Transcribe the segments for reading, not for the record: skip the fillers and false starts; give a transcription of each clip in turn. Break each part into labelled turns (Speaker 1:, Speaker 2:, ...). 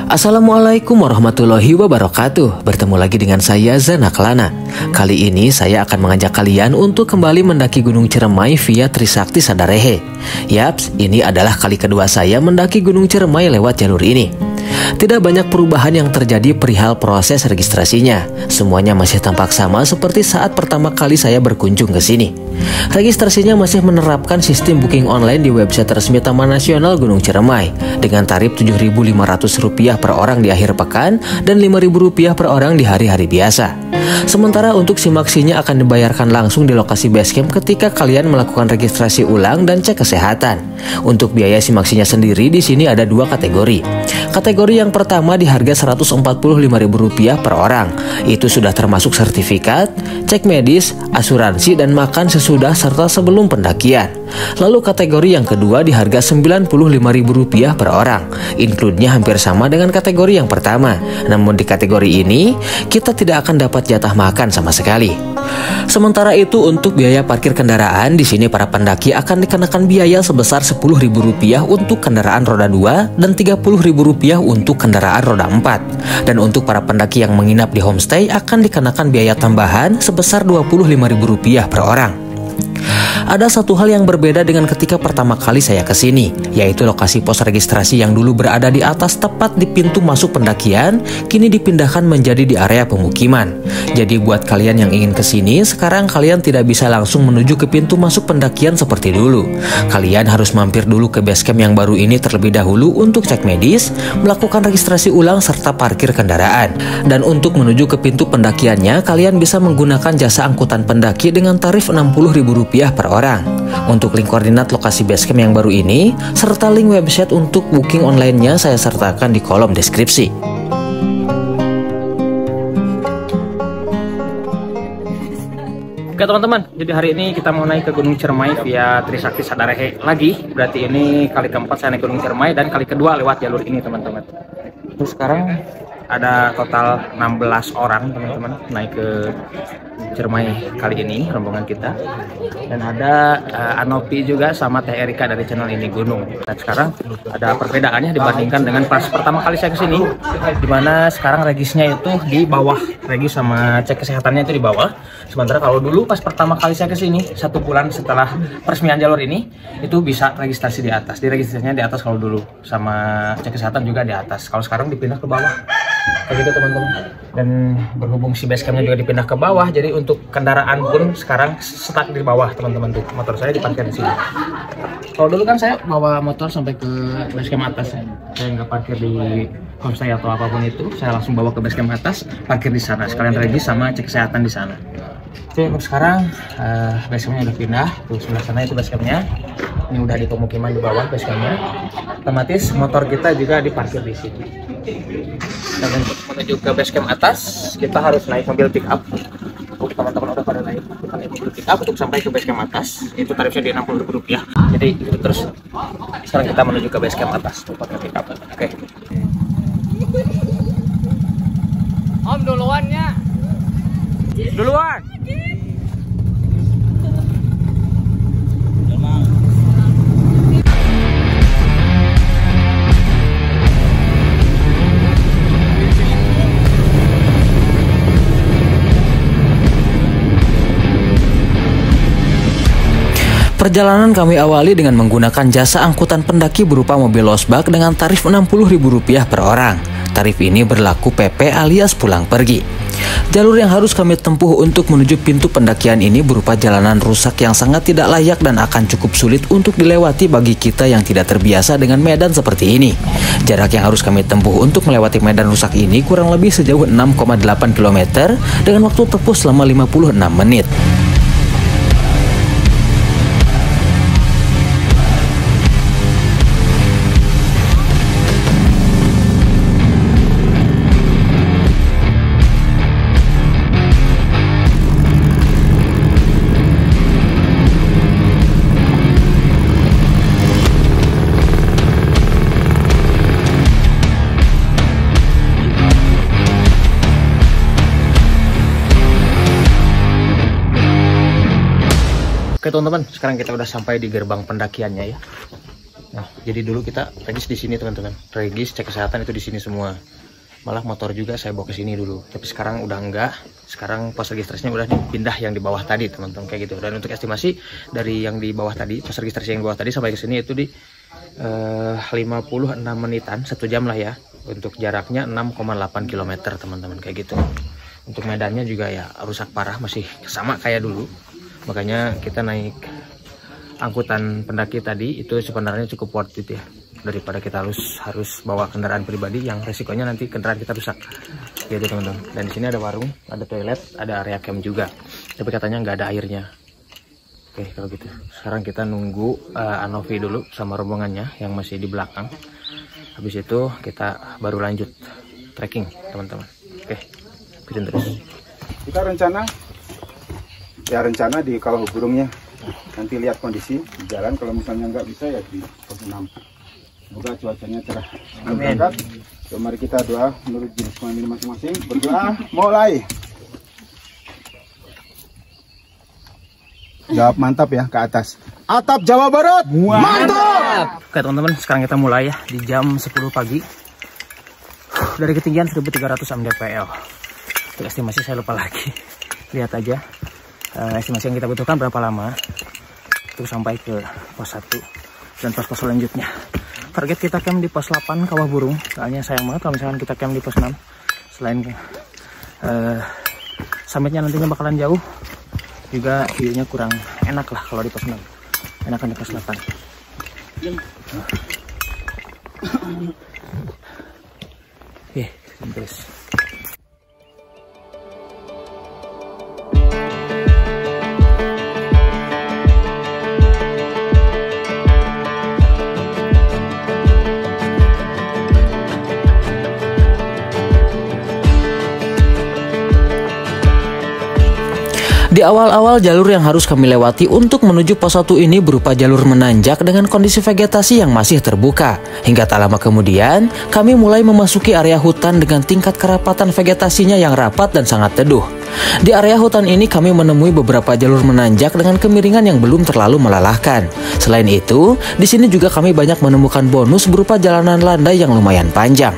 Speaker 1: Assalamualaikum warahmatullahi wabarakatuh. Bertemu lagi dengan saya Zanaklana. Kali ini saya akan mengajak kalian untuk kembali mendaki Gunung Ciremai via Trisakti Sadarehe. Yaps, ini adalah kali kedua saya mendaki Gunung Ciremai lewat jalur ini. Tidak banyak perubahan yang terjadi perihal proses registrasinya. Semuanya masih tampak sama seperti saat pertama kali saya berkunjung ke sini. Registrasinya masih menerapkan sistem booking online di website resmi Taman Nasional Gunung Ciremai dengan tarif Rp7.500 per orang di akhir pekan dan Rp5.000 per orang di hari-hari biasa. Sementara untuk simaksinya akan dibayarkan langsung di lokasi basecamp ketika kalian melakukan registrasi ulang dan cek kesehatan. Untuk biaya simaksinya sendiri di sini ada dua kategori. Kategori yang pertama di harga Rp145.000 per orang. Itu sudah termasuk sertifikat, cek medis, asuransi dan makan sesudah serta sebelum pendakian. Lalu kategori yang kedua di harga Rp95.000 per orang. Include-nya hampir sama dengan kategori yang pertama. Namun di kategori ini kita tidak akan dapat jatah makan sama sekali. Sementara itu untuk biaya parkir kendaraan di sini para pendaki akan dikenakan biaya sebesar Rp10.000 untuk kendaraan roda 2 dan Rp30.000 untuk kendaraan roda 4. Dan untuk para pendaki yang menginap di homestay akan dikenakan biaya tambahan sebesar Rp25.000 per orang. Ada satu hal yang berbeda dengan ketika pertama kali saya ke sini, yaitu lokasi pos registrasi yang dulu berada di atas tepat di pintu masuk pendakian, kini dipindahkan menjadi di area pemukiman. Jadi buat kalian yang ingin ke sini, sekarang kalian tidak bisa langsung menuju ke pintu masuk pendakian seperti dulu. Kalian harus mampir dulu ke basecamp yang baru ini terlebih dahulu untuk cek medis, melakukan registrasi ulang serta parkir kendaraan. Dan untuk menuju ke pintu pendakiannya, kalian bisa menggunakan jasa angkutan pendaki dengan tarif Rp60.000 per orang. Untuk link koordinat lokasi basecamp yang baru ini serta link website untuk booking online-nya saya sertakan di kolom deskripsi. Oke teman-teman, jadi hari ini kita mau naik ke Gunung Ciremai via Trisakti Sadarehe lagi. Berarti ini kali keempat saya naik Gunung Ciremai dan kali kedua lewat jalur ini teman-teman. Terus sekarang ada total 16 orang teman-teman naik ke Ciremai kali ini rombongan kita, dan ada Anopi juga sama Teh Erika dari channel Ini Gunung. Dan sekarang ada perbedaannya dibandingkan dengan pas pertama kali saya kesini, dimana sekarang regisnya itu di bawah, regis sama cek kesehatannya itu di bawah. Sementara kalau dulu pas pertama kali saya kesini 1 bulan setelah peresmian jalur ini itu bisa registrasi di atas, di registrasinya di atas kalau dulu, sama cek kesehatan juga di atas. Kalau sekarang dipindah ke bawah kayak gitu teman-teman. Dan berhubung si basecampnya juga dipindah ke bawah, jadi untuk kendaraan pun sekarang stuck di bawah teman-teman tuh. Motor saya diparkir di sini. Kalau dulu kan saya bawa motor sampai ke basecamp atas, saya nggak parkir di homestay atau apapun itu, saya langsung bawa ke basecamp atas, parkir di sana, sekalian regis sama cek kesehatan di sana. Oke, untuk sekarang basecampnya udah pindah, tuh sebelah sana itu basecampnya. Ini udah di pemukiman di bawah basecampnya. Otomatis motor kita juga diparkir di sini. Dan untuk menuju ke basecamp atas, kita harus naik mobil pick up. Teman-teman udah pada naik, kita naik mobil pick up untuk sampai ke basecamp atas. Itu tarifnya di Rp60.000. Jadi itu terus. Sekarang kita menuju ke basecamp atas untuk pakai pick up. Oke. Om duluannya. Duluan. Perjalanan kami awali dengan menggunakan jasa angkutan pendaki berupa mobil losbak dengan tarif Rp60.000 per orang. Tarif ini berlaku PP alias pulang pergi. Jalur yang harus kami tempuh untuk menuju pintu pendakian ini berupa jalanan rusak yang sangat tidak layak dan akan cukup sulit untuk dilewati bagi kita yang tidak terbiasa dengan medan seperti ini. Jarak yang harus kami tempuh untuk melewati medan rusak ini kurang lebih sejauh 6,8 km dengan waktu tempuh selama 56 menit. Oke teman-teman, sekarang kita udah sampai di gerbang pendakiannya ya.
Speaker 2: Nah, jadi dulu kita regis di sini teman-teman. Regis cek kesehatan itu di sini semua. Malah motor juga saya bawa ke sini dulu. Tapi sekarang udah enggak. Sekarang pos registrasinya udah dipindah yang di bawah tadi teman-teman kayak gitu. Dan untuk estimasi dari yang di bawah tadi, pos registrasi yang di bawah tadi sampai ke sini itu di 56 menitan, 1 jam lah ya. Untuk jaraknya 6,8 km teman-teman kayak gitu. Untuk medannya juga ya rusak parah, masih sama kayak dulu. Makanya kita naik angkutan pendaki tadi itu sebenarnya cukup worth it ya, daripada kita harus bawa kendaraan pribadi yang resikonya nanti kendaraan kita rusak gitu teman-teman. Dan di sini ada warung, ada toilet, ada area camp juga, tapi katanya nggak ada airnya. Oke, kalau gitu sekarang kita nunggu Anovi dulu sama rombongannya yang masih di belakang. Habis itu kita baru lanjut trekking teman-teman. Oke, ikutin terus.
Speaker 3: Kita rencana di Kawah Burungnya. Nanti lihat kondisi di jalan, kalau misalnya nggak bisa ya di pos 6. Semoga cuacanya cerah.
Speaker 2: Amin.
Speaker 3: So, mari kita doa menurut jenis kelamin masing-masing. Berdoa, mulai. Jawab mantap ya ke atas. Atap Jawa Barat. Mantap.
Speaker 2: Oke teman-teman, sekarang kita mulai ya di jam 10 pagi. Dari ketinggian 1300 mdpl. Untuk estimasi saya lupa lagi. Lihat aja. Estimasi yang kita butuhkan berapa lama untuk sampai ke pos 1 dan pos-pos selanjutnya. Target kita camp di pos 8 Kawah Burung. Soalnya sayang banget kalau misalkan kita camp di pos 6. Selain summitnya nantinya bakalan jauh, juga view-nya kurang enak lah kalau di pos 6. Enakan di pos 8. Oke, terus.
Speaker 1: Di awal-awal jalur yang harus kami lewati untuk menuju pos 1 ini berupa jalur menanjak dengan kondisi vegetasi yang masih terbuka. Hingga tak lama kemudian, kami mulai memasuki area hutan dengan tingkat kerapatan vegetasinya yang rapat dan sangat teduh. Di area hutan ini kami menemui beberapa jalur menanjak dengan kemiringan yang belum terlalu melelahkan. Selain itu, di sini juga kami banyak menemukan bonus berupa jalanan landai yang lumayan panjang.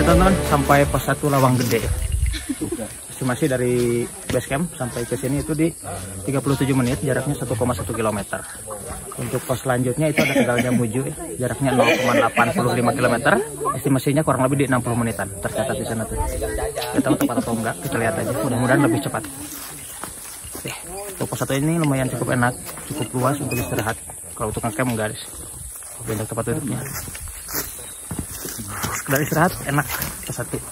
Speaker 2: Teman-teman, sampai pos 1 Lawang Gede. Estimasi dari base camp sampai ke sini itu di 37 menit, jaraknya 1,1 km. Untuk pos selanjutnya itu ada Tegal Jamuju, jaraknya 0,85 km. Estimasinya kurang lebih di 60 menitan, tercatat di sana tuh. Kita tahu tepat atau enggak, kita lihat aja. Mudah-mudahan lebih cepat. Oke, untuk pos 1 ini lumayan cukup enak, cukup luas untuk istirahat. Kalau untuk ngecamp enggak, untuk tempat duduknya. Sekedar istirahat enak pos 1.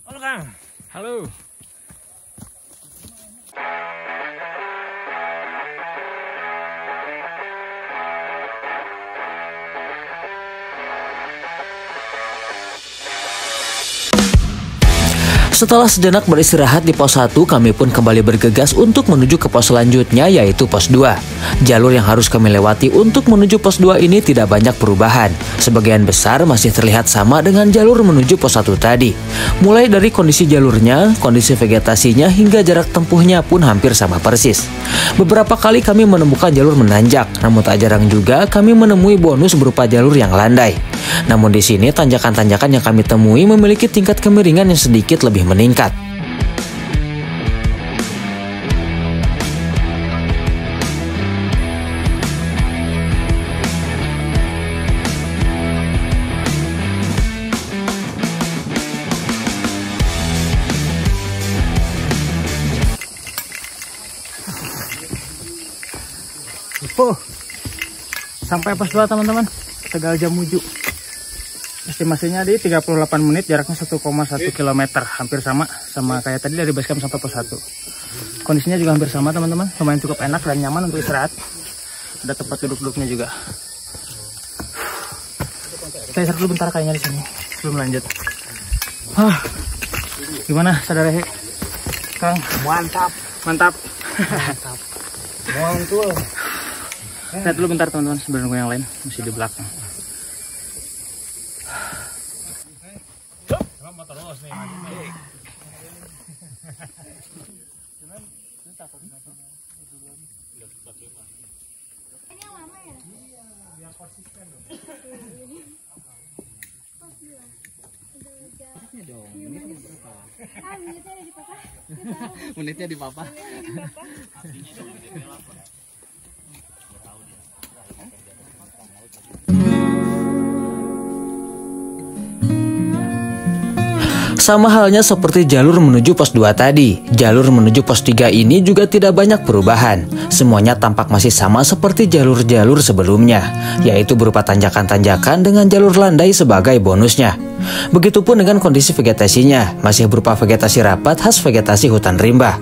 Speaker 2: Halo Kang, halo.
Speaker 1: Setelah sejenak beristirahat di pos 1, kami pun kembali bergegas untuk menuju ke pos selanjutnya, yaitu pos 2. Jalur yang harus kami lewati untuk menuju pos 2 ini tidak banyak perubahan. Sebagian besar masih terlihat sama dengan jalur menuju pos 1 tadi. Mulai dari kondisi jalurnya, kondisi vegetasinya, hingga jarak tempuhnya pun hampir sama persis. Beberapa kali kami menemukan jalur menanjak, namun tak jarang juga kami menemui bonus berupa jalur yang landai. Namun di sini tanjakan-tanjakan yang kami temui memiliki tingkat kemiringan yang sedikit lebih meningkat.
Speaker 2: Sampai pos 2 teman-teman, Tegal Jamuju. Estimasinya di 38 menit, jaraknya 1,1 km, hampir sama kayak tadi dari basecamp sampai pos 1. Kondisinya juga hampir sama teman-teman, lumayan cukup enak dan nyaman untuk istirahat. Ada tempat duduk-duduknya juga. Kita istirahat dulu bentar kayaknya di sini sebelum lanjut. Gimana saudara Kang?
Speaker 3: Mantap.
Speaker 2: Mantap.
Speaker 3: Mantul.
Speaker 2: Lihat dulu bentar teman-teman, sebelum yang lain masih di belakang.
Speaker 1: Menitnya di papa. Sama halnya seperti jalur menuju pos 2 tadi, jalur menuju pos 3 ini juga tidak banyak perubahan. Semuanya tampak masih sama seperti jalur-jalur sebelumnya, yaitu berupa tanjakan-tanjakan dengan jalur landai sebagai bonusnya. Begitupun dengan kondisi vegetasinya, masih berupa vegetasi rapat khas vegetasi hutan rimba.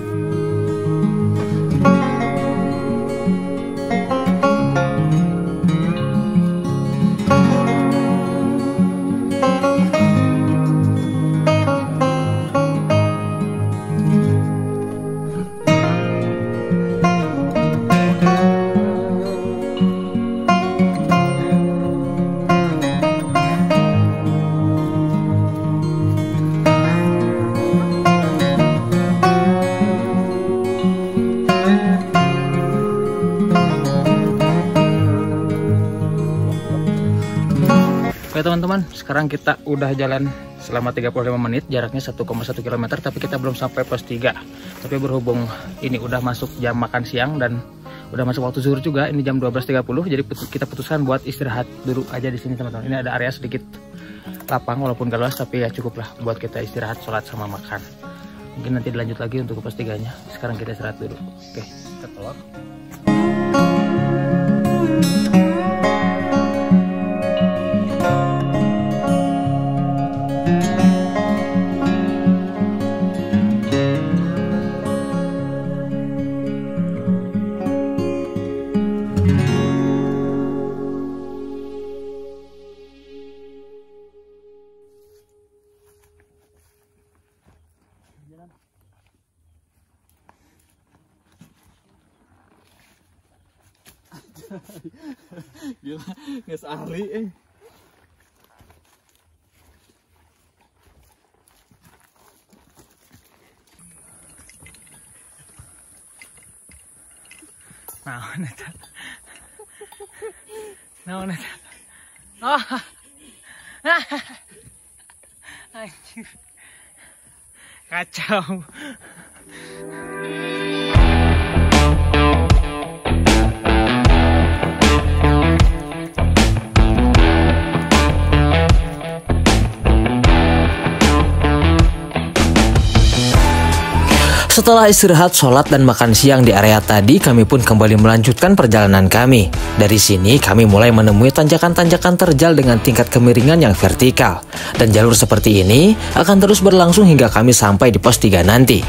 Speaker 2: Oke teman-teman, sekarang kita udah jalan selama 35 menit, jaraknya 1,1 km, tapi kita belum sampai pos 3. Tapi berhubung ini udah masuk jam makan siang dan udah masuk waktu zuhur juga, ini jam 12.30, jadi kita putuskan buat istirahat dulu aja di sini teman-teman. Ini ada area sedikit lapang walaupun gak luas, tapi ya cukup lah buat kita istirahat, sholat sama makan. Mungkin nanti dilanjut lagi untuk pos 3-nya. Sekarang kita istirahat dulu. Oke, kita keluar.
Speaker 1: Gila, nges ahli
Speaker 2: Nah, oh, anjir, kacau.
Speaker 1: Setelah istirahat, sholat, dan makan siang di area tadi, kami pun kembali melanjutkan perjalanan kami. Dari sini, kami mulai menemui tanjakan-tanjakan terjal dengan tingkat kemiringan yang vertikal. Dan jalur seperti ini akan terus berlangsung hingga kami sampai di pos 3 nanti.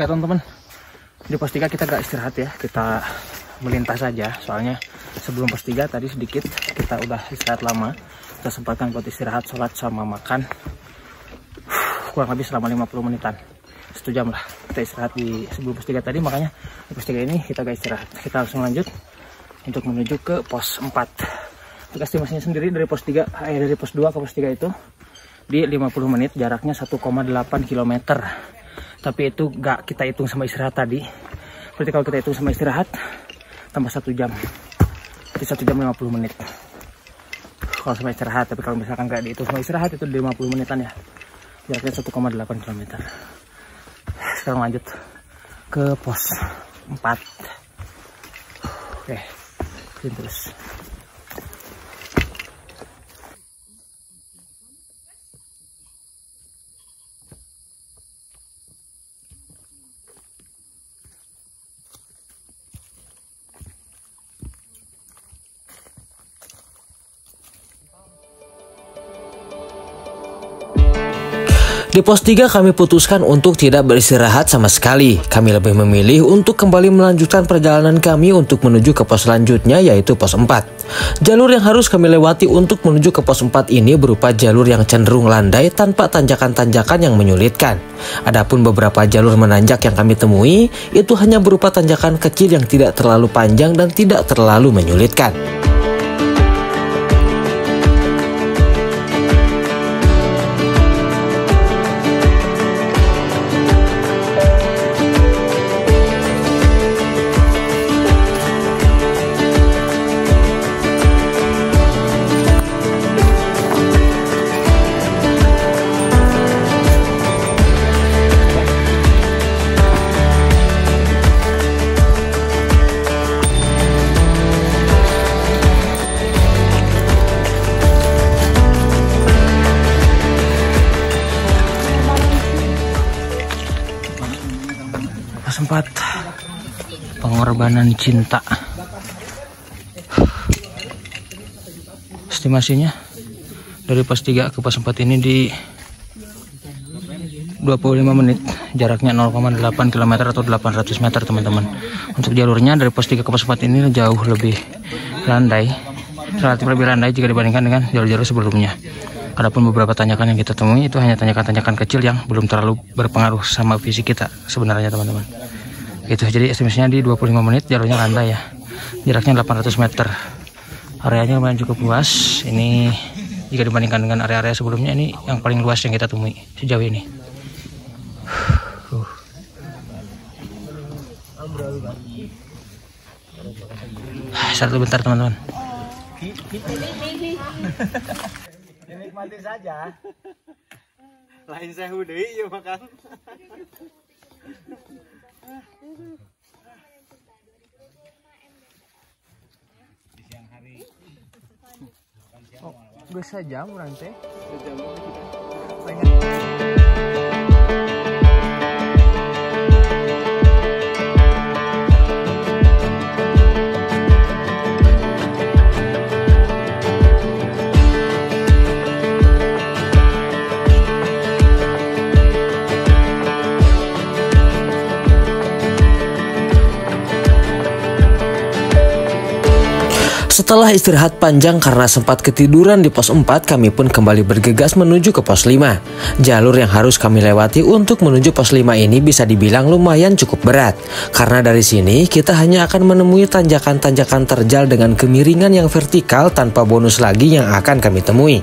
Speaker 2: teman-teman, di pos 3 kita gak istirahat ya, kita melintas saja. Soalnya sebelum pos 3 tadi sedikit kita udah istirahat lama, kita sempatkan buat istirahat, sholat sama makan kurang lebih selama 50 menitan, 1 jam lah kita istirahat di sebelum pos 3 tadi. Makanya di pos 3 ini kita gak istirahat, kita langsung lanjut untuk menuju ke pos 4. Untuk estimasinya sendiri dari pos 3 dari pos 2 ke pos 3 itu di 50 menit, jaraknya 1,8 km. Tapi itu gak kita hitung sama istirahat tadi. Berarti kalau kita hitung sama istirahat tambah 1 jam, jadi 1 jam 50 menit kalau sama istirahat. Tapi kalau misalkan gak dihitung sama istirahat itu di 50 menitan ya, jaraknya 1,8 km. Sekarang lanjut ke pos 4. Oke, terus.
Speaker 1: Di pos 3 kami putuskan untuk tidak beristirahat sama sekali. Kami lebih memilih untuk kembali melanjutkan perjalanan kami untuk menuju ke pos selanjutnya, yaitu pos 4. Jalur yang harus kami lewati untuk menuju ke pos 4 ini berupa jalur yang cenderung landai tanpa tanjakan-tanjakan yang menyulitkan. Adapun beberapa jalur menanjak yang kami temui itu hanya berupa tanjakan kecil yang tidak terlalu panjang dan tidak terlalu menyulitkan.
Speaker 2: Sempat pengorbanan cinta. Estimasinya dari pos 3 ke pos 4 ini di 25 menit, jaraknya 0,8 km atau 800 meter teman-teman. Untuk jalurnya dari pos 3 ke pos 4 ini jauh lebih landai, relatif lebih landai jika dibandingkan dengan jalur-jalur sebelumnya. Adapun beberapa tanjakan yang kita temui itu hanya tanjakan-tanjakan kecil yang belum terlalu berpengaruh sama fisik kita sebenarnya teman-teman. Gitu, jadi estimasinya di 25 menit, jalurnya landai ya. Jaraknya 800 meter. Areanya lumayan cukup luas. Ini jika dibandingkan dengan area-area sebelumnya, ini yang paling luas yang kita temui sejauh ini. Satu bentar teman-teman.
Speaker 4: Nikmati saja. Lain saya deui ieu makan. Siang hari.
Speaker 2: Oh, geus sajam urang teh.
Speaker 1: Setelah istirahat panjang karena sempat ketiduran di pos 4, kami pun kembali bergegas menuju ke pos 5. Jalur yang harus kami lewati untuk menuju pos 5 ini bisa dibilang lumayan cukup berat. Karena dari sini kita hanya akan menemui tanjakan-tanjakan terjal dengan kemiringan yang vertikal tanpa bonus lagi yang akan kami temui.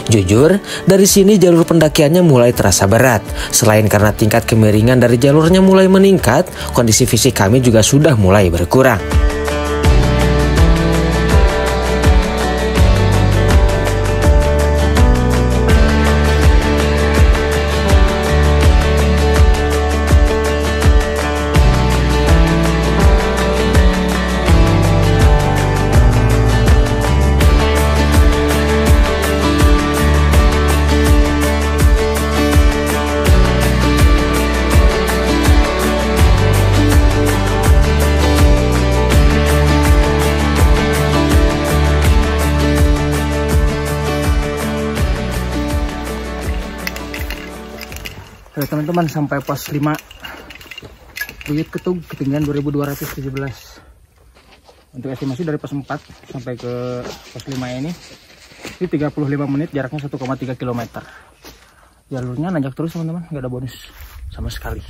Speaker 1: Jujur, dari sini jalur pendakiannya mulai terasa berat. Selain karena tingkat kemiringan dari jalurnya mulai meningkat, kondisi fisik kami juga sudah mulai berkurang.
Speaker 2: Teman-teman sampai pos 5. Buyut Ketug ketinggian 2217. Untuk estimasi dari pos 4 sampai ke pos 5 ini 35 menit, jaraknya 1,3 km. Jalurnya nanjak terus teman-teman, nggak ada bonus sama sekali.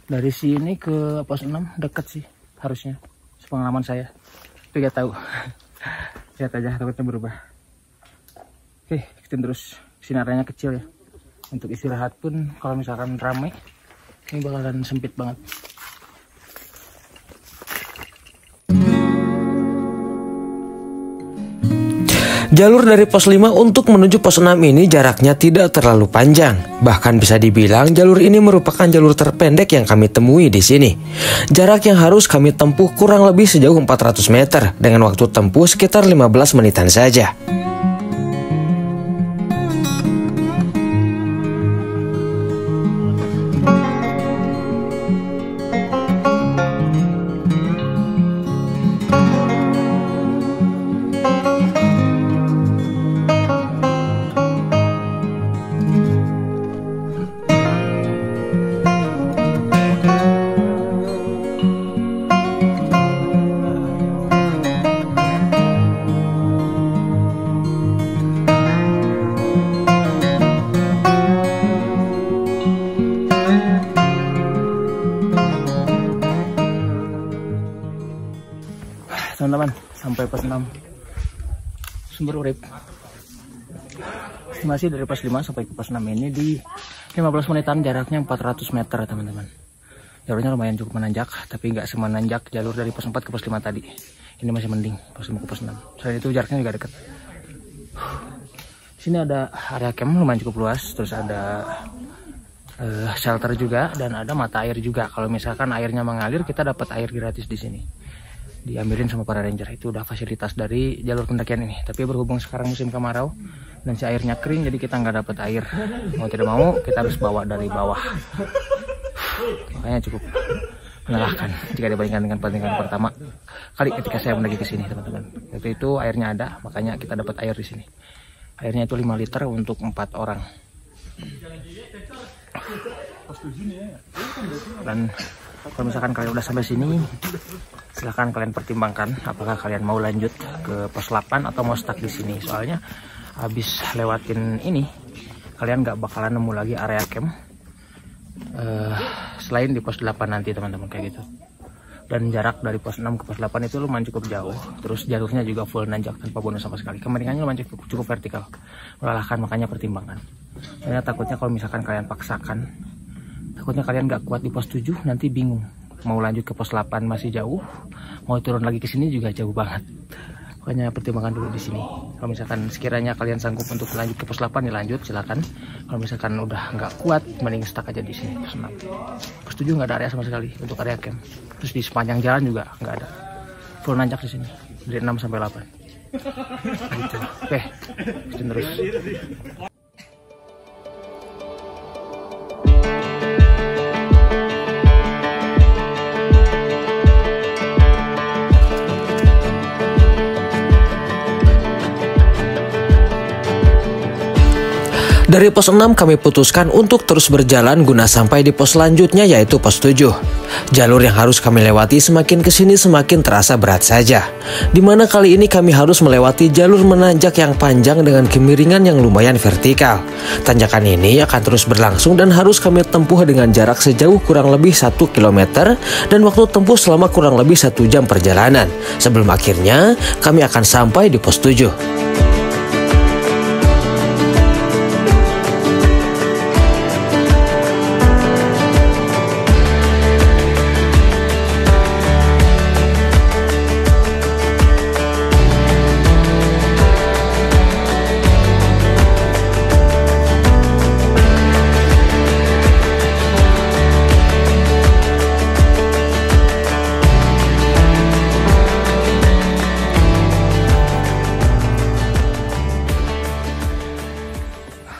Speaker 2: Dari sini ke pos 6 dekat sih harusnya, sepengalaman saya. Tapi gak tahu. Lihat aja, takutnya berubah. Oke, ikutin terus. Sini areanya kecil ya. Untuk istirahat pun kalau misalkan ramai, ini bakalan sempit banget.
Speaker 1: Jalur dari pos 5 untuk menuju pos 6 ini jaraknya tidak terlalu panjang. Bahkan bisa dibilang jalur ini merupakan jalur terpendek yang kami temui di sini. Jarak yang harus kami tempuh kurang lebih sejauh 400 meter dengan waktu tempuh sekitar 15 menitan saja.
Speaker 2: Teman-teman, sampai pos 6 Sumber Urip. Estimasi dari pos 5 sampai ke pos 6 ini di 15 menitan, jaraknya 400 meter teman-teman. Jalurnya lumayan cukup menanjak, tapi nggak semenanjak jalur dari pos 4 ke pos 5 tadi. Ini masih mending, pos 5 ke pos 6. Selain itu jaraknya juga dekat. Sini ada area camp lumayan cukup luas, terus ada shelter juga, dan ada mata air juga. Kalau misalkan airnya mengalir, kita dapat air gratis di sini. Diambilin sama para ranger. Itu udah fasilitas dari jalur pendakian ini. Tapi berhubung sekarang musim kemarau dan si airnya kering, jadi kita nggak dapat air. Mau tidak mau kita harus bawa dari bawah. Makanya cukup melelahkan jika dibandingkan dengan pertandingan pertama kali ketika saya mendaki ke sini teman-teman. Waktu itu airnya ada, makanya kita dapat air di sini. Airnya itu 5 liter untuk 4 orang. Dan kalau misalkan kalian udah sampai sini, silahkan kalian pertimbangkan apakah kalian mau lanjut ke pos 8 atau mau stuck di sini. Soalnya habis lewatin ini, kalian nggak bakalan nemu lagi area camp selain di pos 8 nanti teman-teman, kayak gitu. Dan jarak dari pos 6 ke pos 8 itu lumayan cukup jauh. Terus jalurnya juga full nanjak tanpa bonus sama sekali. Kemiringannya lumayan cukup vertikal, melelahkan, makanya pertimbangkan. Soalnya takutnya kalau misalkan kalian paksakan, takutnya kalian nggak kuat di pos 7, nanti bingung mau lanjut ke pos 8 masih jauh, mau turun lagi ke sini juga jauh banget. Makanya pertimbangkan dulu di sini. Kalau misalkan sekiranya kalian sanggup untuk lanjut ke pos 8 ya lanjut, silakan. Kalau misalkan udah nggak kuat, mending stuck aja di sini pos 6. Pos 7 nggak ada area sama sekali untuk area camp. Terus di sepanjang jalan juga nggak ada. Full nanjak di sini dari 6 sampai 8. Gitu. Oke, terus.
Speaker 1: Dari pos 6 kami putuskan untuk terus berjalan guna sampai di pos selanjutnya, yaitu pos 7. Jalur yang harus kami lewati semakin kesini semakin terasa berat saja. Dimana kali ini kami harus melewati jalur menanjak yang panjang dengan kemiringan yang lumayan vertikal. Tanjakan ini akan terus berlangsung dan harus kami tempuh dengan jarak sejauh kurang lebih 1 km dan waktu tempuh selama kurang lebih 1 jam perjalanan. Sebelum akhirnya kami akan sampai di pos 7.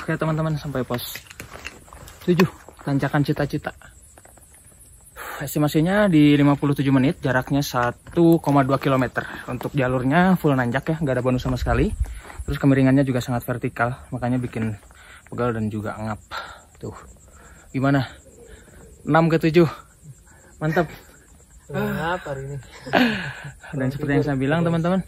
Speaker 2: Oke teman-teman, sampai pos 7 tanjakan Cita-Cita. Estimasinya di 57 menit, jaraknya 1,2 km. Untuk jalurnya full nanjak ya, nggak ada bonus sama sekali. Terus kemiringannya juga sangat vertikal, makanya bikin pegal dan juga ngap. Tuh, gimana? 6 ke 7. Mantap.
Speaker 1: Apa hari ini?
Speaker 2: Dan seperti yang saya bilang teman-teman,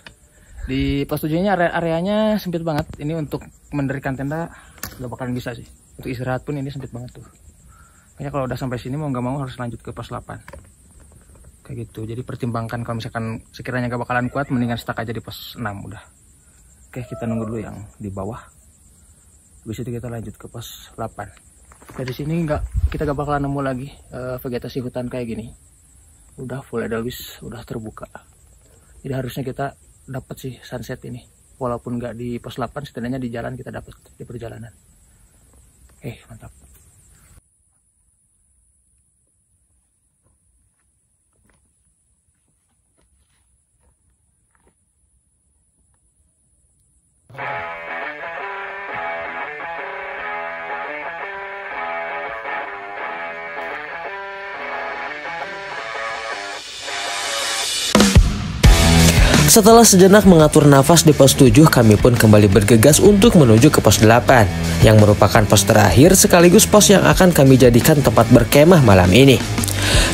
Speaker 2: di pos 7 ini areanya sempit banget. Ini untuk mendirikan tenda gak bakalan bisa sih. Untuk istirahat pun ini sempit banget tuh. Makanya kalau udah sampai sini mau nggak mau harus lanjut ke pos 8. Kayak gitu. Jadi pertimbangkan kalau misalkan sekiranya gak bakalan kuat, mendingan stuck aja di pos 6 udah. Oke, kita nunggu dulu yang di bawah. Habis itu kita lanjut ke pos 8. Dari sini kita gak bakalan nemu lagi vegetasi hutan kayak gini. Udah full edelweiss, udah terbuka. Jadi harusnya kita dapat sih sunset ini. Walaupun nggak di pos 8, setidaknya di jalan kita dapat di perjalanan. Mantap.
Speaker 1: Setelah sejenak mengatur nafas di pos 7, kami pun kembali bergegas untuk menuju ke pos 8, yang merupakan pos terakhir sekaligus pos yang akan kami jadikan tempat berkemah malam ini.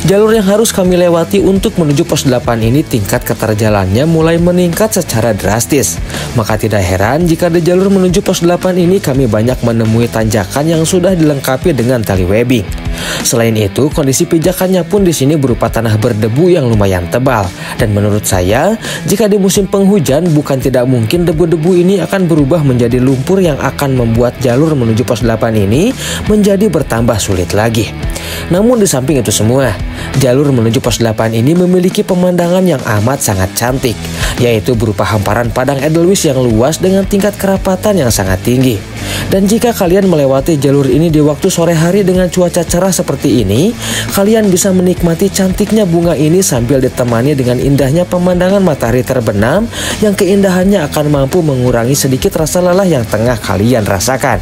Speaker 1: Jalur yang harus kami lewati untuk menuju pos 8 ini tingkat keterjalannya mulai meningkat secara drastis. Maka tidak heran jika di jalur menuju pos 8 ini kami banyak menemui tanjakan yang sudah dilengkapi dengan tali webbing. Selain itu, kondisi pijakannya pun di sini berupa tanah berdebu yang lumayan tebal. Dan menurut saya, jika di musim penghujan bukan tidak mungkin debu-debu ini akan berubah menjadi lumpur yang akan membuat jalur menuju pos 8 ini menjadi bertambah sulit lagi. Namun di samping itu semua, jalur menuju pos 8 ini memiliki pemandangan yang amat sangat cantik, yaitu berupa hamparan padang edelweiss yang luas dengan tingkat kerapatan yang sangat tinggi. Dan jika kalian melewati jalur ini di waktu sore hari dengan cuaca cerah seperti ini, kalian bisa menikmati cantiknya bunga ini sambil ditemani dengan indahnya pemandangan matahari terbenam yang keindahannya akan mampu mengurangi sedikit rasa lelah yang tengah kalian rasakan.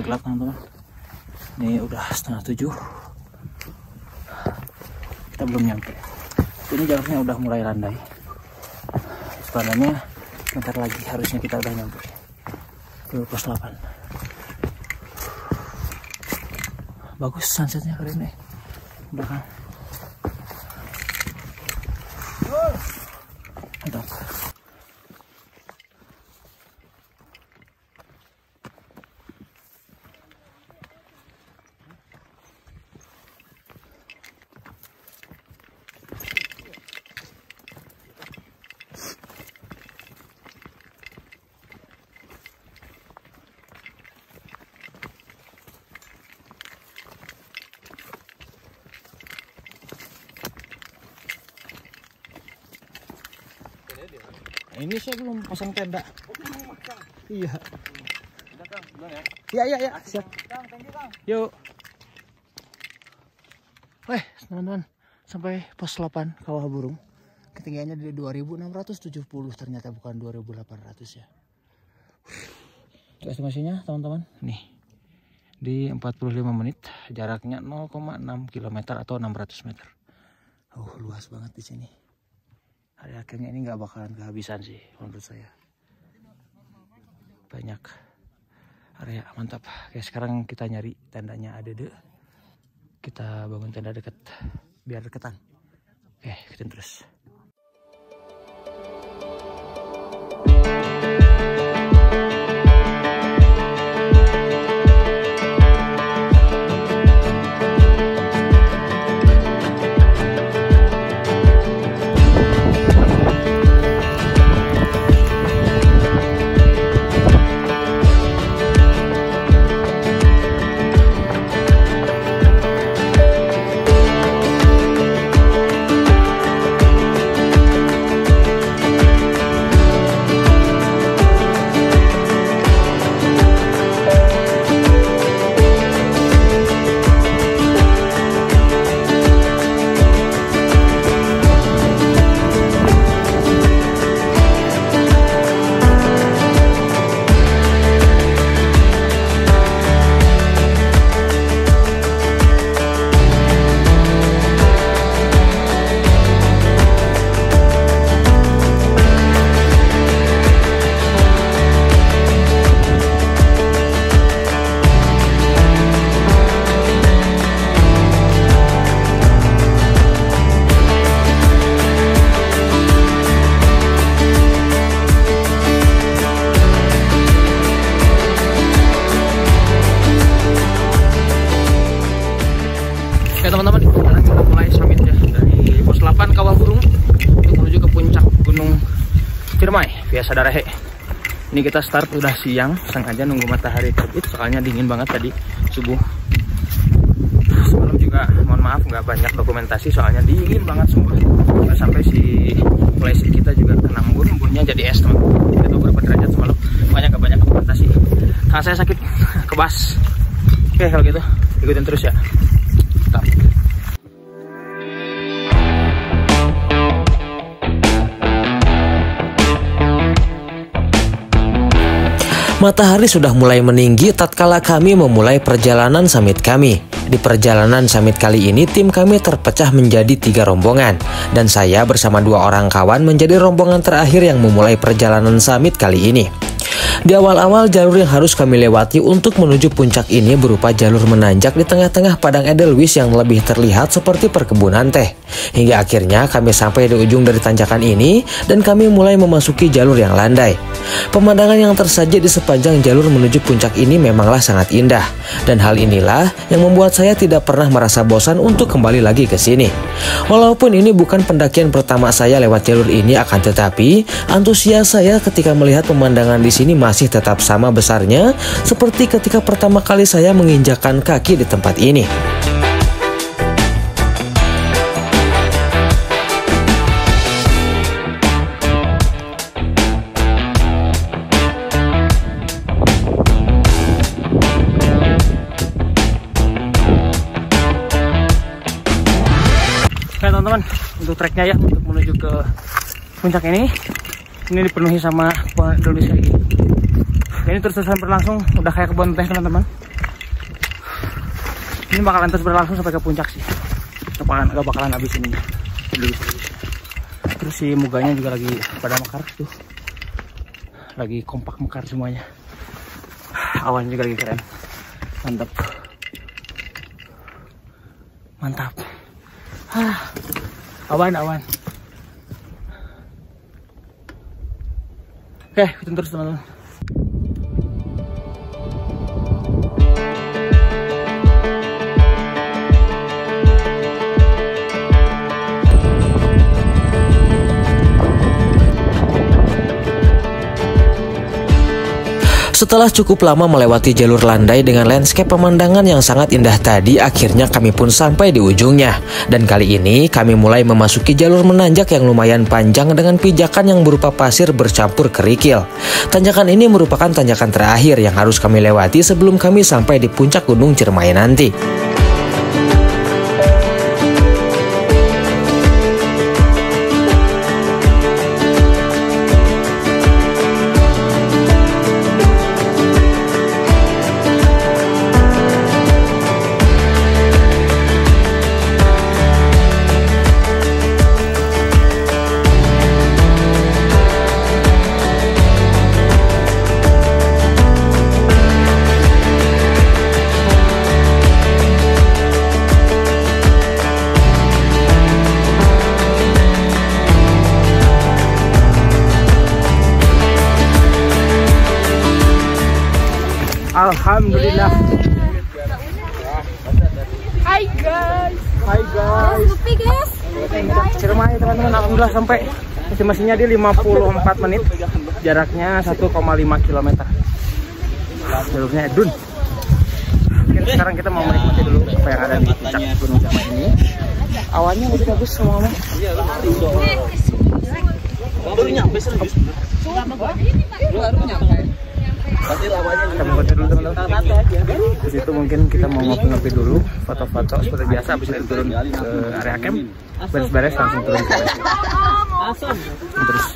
Speaker 2: Gelap teman-teman, ini udah 6:30, kita belum nyampe. Ini jaraknya udah mulai landai, sebenarnya bentar lagi harusnya kita udah nyampe ke pos 8. Bagus sunsetnya kali ini, udah kan. Mantap. Ini saya belum pasang tenda. Iya. Iya, siap. Yuk. Teman-teman, sampai pos 8 Kawah Burung. Ketinggiannya di 2670 ternyata bukan 2800 ya. Estimasinya teman-teman, nih. Di 45 menit, jaraknya 0,6 km atau 600 meter. Luas banget di sini. Akhirnya ini nggak bakalan kehabisan sih menurut saya. Banyak area, mantap. Oke, sekarang kita nyari tendanya ADD. Kita bangun tenda deket biar deketan. Oke, ikutin terus. Oke teman-teman, sekarang kita mulai summit ya dari pos 8 Kawah Burung untuk menuju ke puncak Gunung Ciremai via Sadarehe. Ini kita start udah siang, sengaja nunggu matahari terbit soalnya dingin banget tadi subuh. Semalam juga mohon maaf nggak banyak dokumentasi soalnya dingin banget semua. Sampai si flashlight kita juga kena embun-embunnya jadi es teman-teman. Kita tahu berapa derajat semalam, makanya nggak banyak dokumentasi. Karena saya sakit kebas. Oke kalau gitu ikutin terus ya. Stop.
Speaker 1: Matahari sudah mulai meninggi tatkala kami memulai perjalanan summit kami. Di perjalanan summit kali ini tim kami terpecah menjadi 3 rombongan dan saya bersama 2 orang kawan menjadi rombongan terakhir yang memulai perjalanan summit kali ini. Di awal-awal jalur yang harus kami lewati untuk menuju puncak ini berupa jalur menanjak di tengah-tengah padang edelweiss yang lebih terlihat seperti perkebunan teh. Hingga akhirnya kami sampai di ujung dari tanjakan ini dan kami mulai memasuki jalur yang landai. Pemandangan yang tersaji di sepanjang jalur menuju puncak ini memanglah sangat indah. Dan hal inilah yang membuat saya tidak pernah merasa bosan untuk kembali lagi ke sini. Walaupun ini bukan pendakian pertama saya lewat jalur ini, akan tetapi antusias saya ketika melihat pemandangan di sini masih tetap sama besarnya seperti ketika pertama kali saya menginjakkan kaki di tempat ini.
Speaker 2: Oke teman-teman, untuk treknya ya untuk menuju ke puncak ini dipenuhi sama pohon edelweiss kayak gini. Ini terus-terusan berlangsung, udah kayak kebun teh teman-teman. Ini bakalan terus berlangsung sampai ke puncak sih. Gak bakalan habis ini. Terus si muganya juga lagi pada mekar tuh. Lagi kompak mekar semuanya. Awan juga lagi keren. Mantap. Mantap. Awan. Oke, ikutin terus teman-teman.
Speaker 1: Setelah cukup lama melewati jalur landai dengan landscape pemandangan yang sangat indah tadi, akhirnya kami pun sampai di ujungnya. Dan kali ini kami mulai memasuki jalur menanjak yang lumayan panjang dengan pijakan yang berupa pasir bercampur kerikil. Tanjakan ini merupakan tanjakan terakhir yang harus kami lewati sebelum kami sampai di puncak Gunung Ciremai nanti.
Speaker 2: Alhamdulillah.
Speaker 5: Hai guys.
Speaker 2: Lupi guys. Ciremai teman-teman, alhamdulillah sampai. Estimasinya di 54 menit. Jaraknya 1,5 km. Jalurnya Edun. Oke, sekarang kita mau menikmati dulu apa yang ada di puncak Gunung Ciremai ini. Awannya lebih bagus semua. Baru nyampe sih. Kita ngopi dulu teman-teman. Di situ mungkin kita mau ngopi dulu, foto-foto seperti biasa. Habis itu turun ke area camp, beres-beres langsung turun ke terus.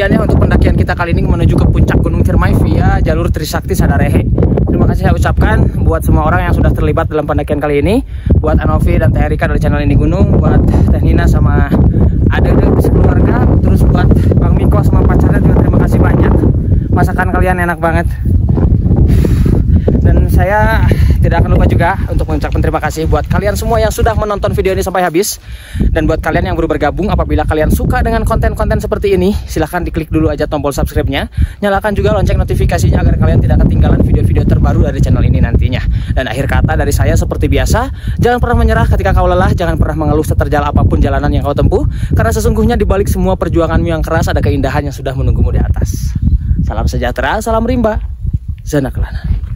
Speaker 2: sekian ya untuk pendakian kita kali ini menuju ke puncak Gunung Ciremai via jalur Trisakti Sadarehe. Terima kasih saya ucapkan buat semua orang yang sudah terlibat dalam pendakian kali ini, buat Anovi dan Teh Erika dari channel Ini Gunung, buat Teh Nina sama Ade sekeluarga, terus buat Bang Miko sama pacarnya juga terima kasih banyak. Masakan kalian enak banget. Dan saya tidak akan lupa juga untuk mengucapkan terima kasih buat kalian semua yang sudah menonton video ini sampai habis. Dan buat kalian yang baru bergabung, apabila kalian suka dengan konten-konten seperti ini, silahkan diklik dulu aja tombol subscribe-nya. Nyalakan juga lonceng notifikasinya agar kalian tidak ketinggalan video-video terbaru dari channel ini nantinya. Dan akhir kata dari saya seperti biasa, jangan pernah menyerah ketika kau lelah, jangan pernah mengeluh seterjal apapun jalanan yang kau tempuh, karena sesungguhnya di balik semua perjuanganmu yang keras ada keindahan yang sudah menunggumu di atas. Salam sejahtera, salam rimba, Zana Kelana.